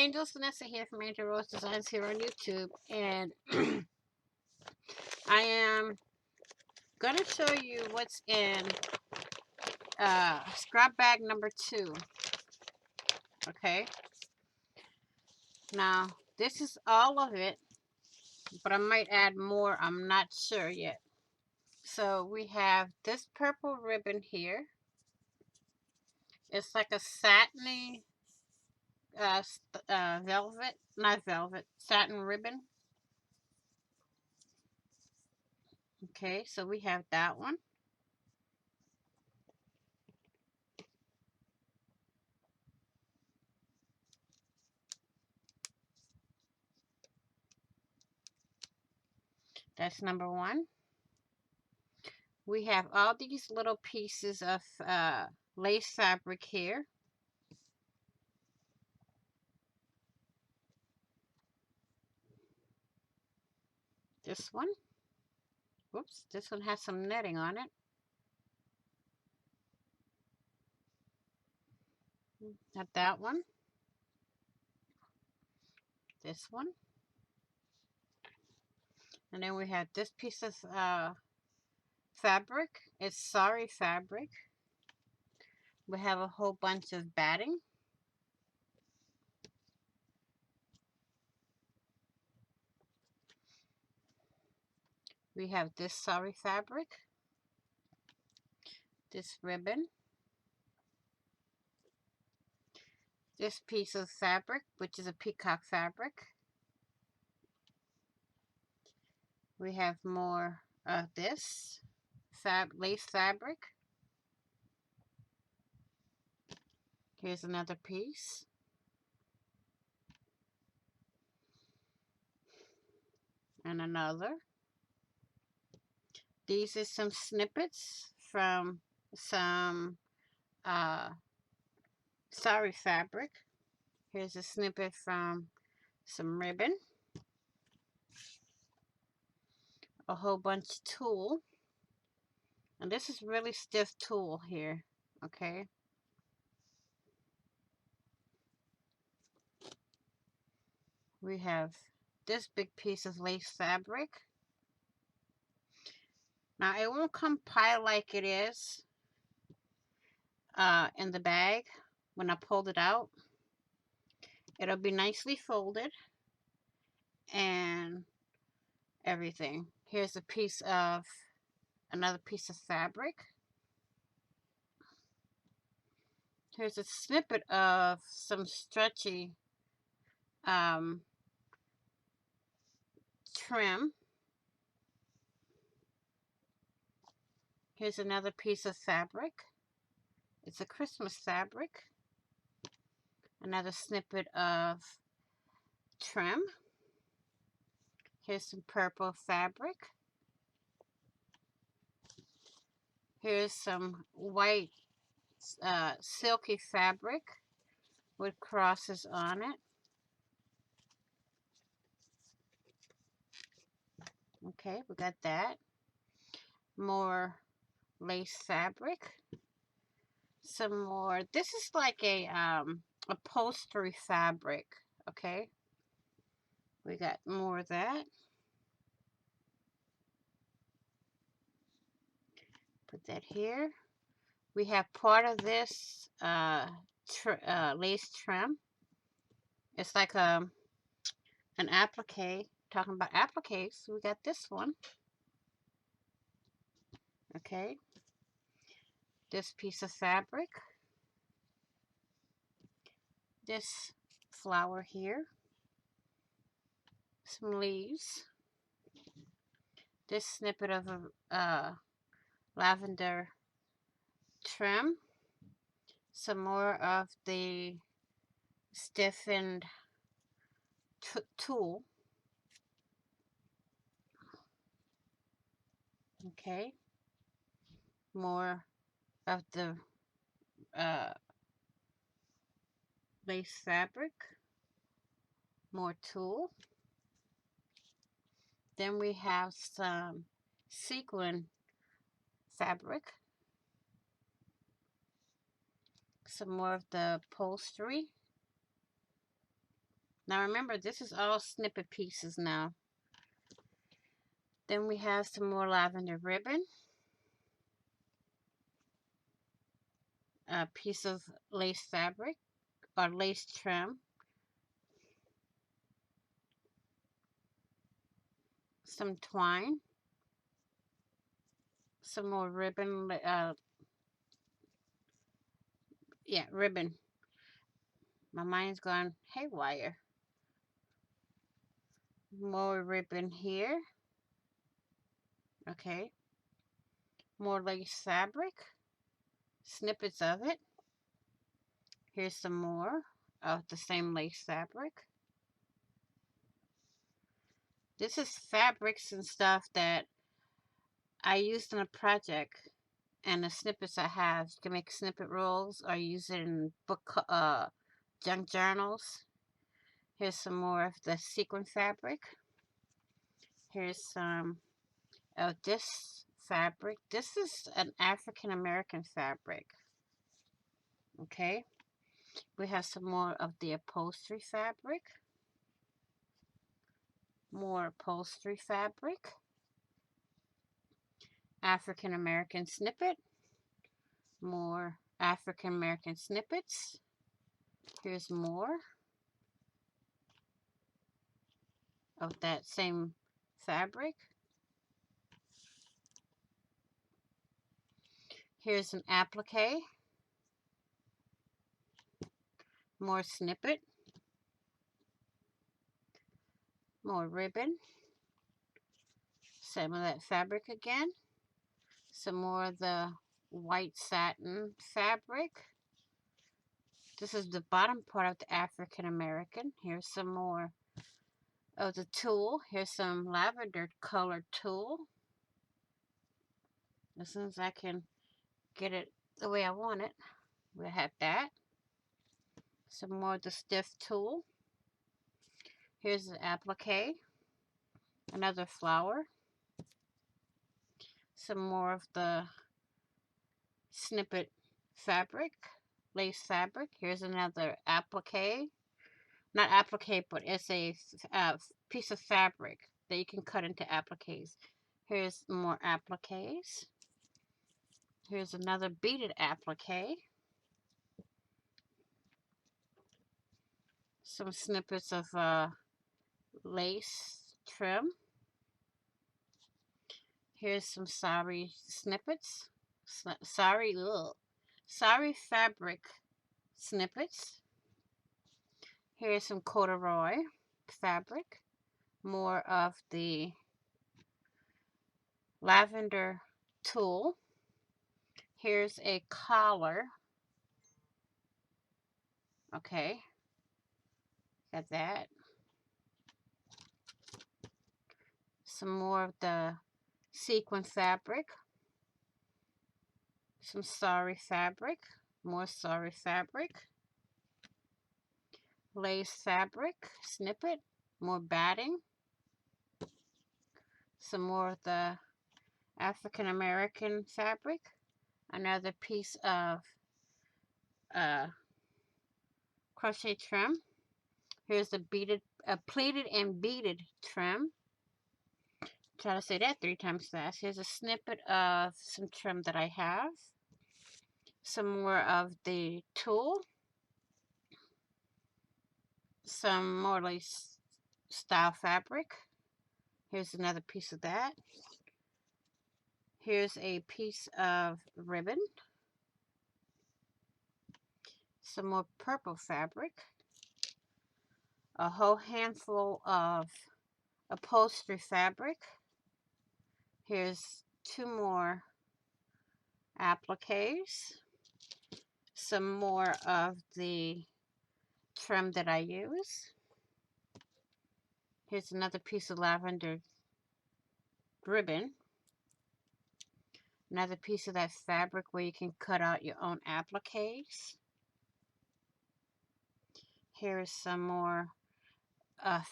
Angel Vanessa here from Angel Rose Designs here on YouTube, and I am going to show you what's in scrap bag number 2. Okay, now this is all of it, but I might add more. I'm not sure yet. So we have this purple ribbon here. It's like a satiny velvet, not velvet, satin ribbon. Okay, so we have that one. That's number 1. We have all these little pieces of lace fabric here. This one. Whoops, this one has some netting on it. Not that one. This one. And then we have this piece of fabric. It's sari fabric. We have a whole bunch of batting. We have this sari fabric. This ribbon. This piece of fabric, which is a peacock fabric. We have more of this lace fabric. Here's another piece. And another. These are some snippets from some sari fabric. Here's a snippet from some ribbon. A whole bunch of tulle. And this is really stiff tulle here, okay? We have this big piece of lace fabric. Now, it won't come pie like it is in the bag when I pulled it out. It'll be nicely folded and everything. Here's a piece of another piece of fabric. Here's a snippet of some stretchy trim. Here's another piece of fabric. It's a Christmas fabric. Another snippet of trim. Here's some purple fabric. Here's some white silky fabric with crosses on it. Okay, we got that. More lace fabric. Some more. This is like a upholstery fabric. Okay. We got more of that. Put that here. We have part of this lace trim. It's like an applique. Talking about appliques, we got this one. Okay. This piece of fabric. This flower here. Some leaves. This snippet of a lavender trim. Some more of the stiffened tulle. Okay. More of the lace fabric. More tulle. Then we have some sequin fabric. Some more of the upholstery. Now remember, this is all snippet pieces now. Then we have some more lavender ribbon, a piece of lace fabric or lace trim, some twine, some more ribbon, yeah, ribbon. My mind's gone haywire. More ribbon here. Okay. More lace fabric. Snippets of it. Here's some more of the same lace fabric. This is fabrics and stuff that I used in a project, and the snippets I have, you can make snippet rolls or use it in book junk journals. Here's some more of the sequin fabric. Here's some of this fabric. This is an African American fabric. Okay. We have some more of the upholstery fabric. More upholstery fabric. African American snippet. More African American snippets. Here's more of that same fabric. Here's an applique. More snippet. More ribbon. Some of that fabric again. Some more of the white satin fabric. This is the bottom part of the African American. Here's some more of the tulle. Here's some lavender colored tulle. As soon as I can get it the way I want it, we'll have that. Some more of the stiff tulle. Here's the applique. Another flower. Some more of the snippet fabric, lace fabric. Here's another applique. Not applique, but it's a piece of fabric that you can cut into appliques. Here's more appliques. Here's another beaded applique. Some snippets of lace trim. Here's some sari snippets. Sari fabric snippets. Here's some corduroy fabric. More of the lavender tulle. Here's a collar. Okay, got that. Some more of the sequin fabric. Some sari fabric. More sari fabric. Lace fabric snippet. More batting. Some more of the African American fabric. Another piece of crochet trim. Here's the pleated and beaded trim. Try to say that 3 times fast. Here's a snippet of some trim that I have. Some more of the tulle. Some more lace style fabric. Here's another piece of that. Here's a piece of ribbon. Some more purple fabric. A whole handful of upholstery fabric. Here's 2 more appliques. Some more of the trim that I use. Here's another piece of lavender ribbon. Another piece of that fabric where you can cut out your own appliques. Here is some more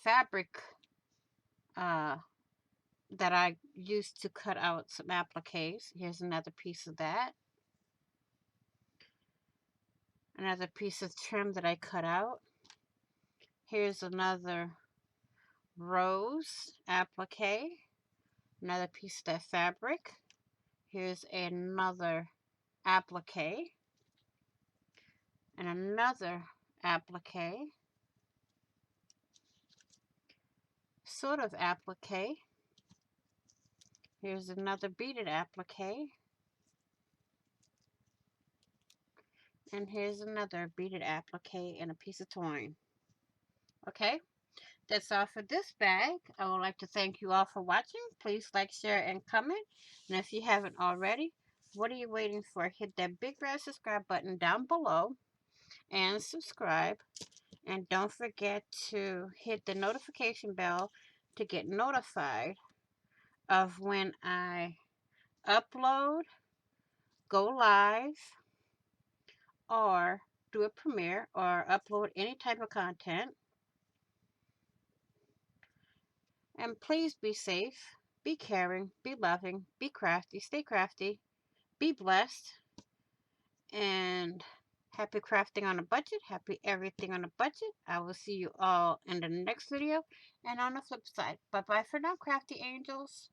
fabric that I used to cut out some appliques. Here's another piece of that. Another piece of trim that I cut out. Here's another rose applique, another piece of that fabric. Here's another applique and another applique, sort of applique. Here's another beaded applique, and here's another beaded applique and a piece of twine. Okay, that's all for this bag. I would like to thank you all for watching. Please like, share, and comment. And if you haven't already, what are you waiting for? Hit that big red subscribe button down below and subscribe. And don't forget to hit the notification bell to get notified of when I upload, go live, or do a premiere or upload any type of content. And please be safe, be caring, be loving, be crafty, stay crafty, be blessed, and happy crafting on a budget, happy everything on a budget. I will see you all in the next video and on the flip side. Bye bye for now, crafty angels.